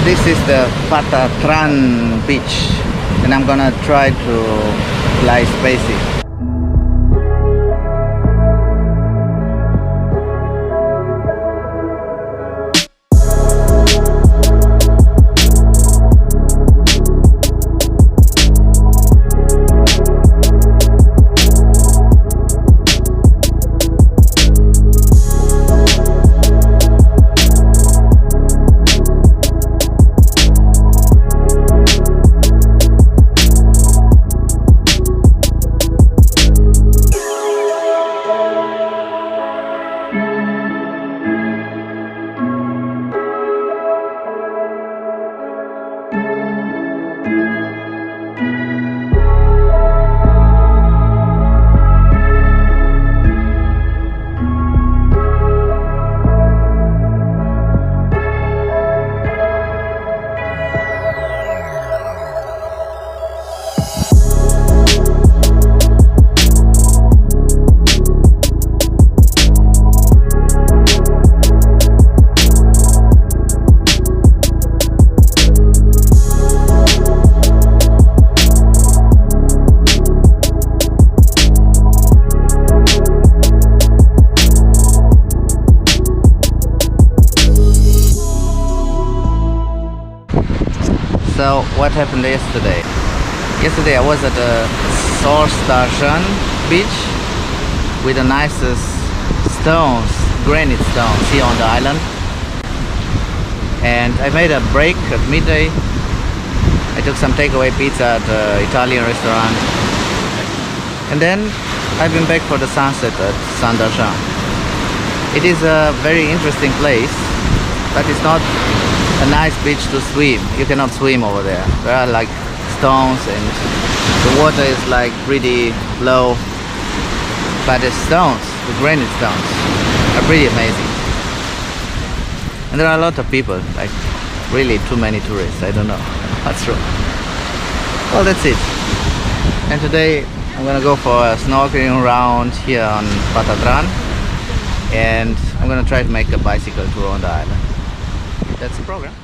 This is the Patatran beach, and I'm gonna try to fly spacey. So what happened yesterday? Yesterday I was at the Patatran beach with the nicest stones, granite stones here on the island. And I made a break at midday. I took some takeaway pizza at the Italian restaurant. And then I've been back for the sunset at Patatran. It is a very interesting place, but it's not a nice beach to swim. You cannot swim over there. There are like stones and the water is like pretty low, but the stones, the granite stones, are pretty amazing. And there are a lot of people, like really too many tourists. I don't know what's wrong. Well, that's it. And today I'm gonna go for a snorkeling round here on Patatran, and I'm gonna try to make a bicycle tour on the island. That's the program.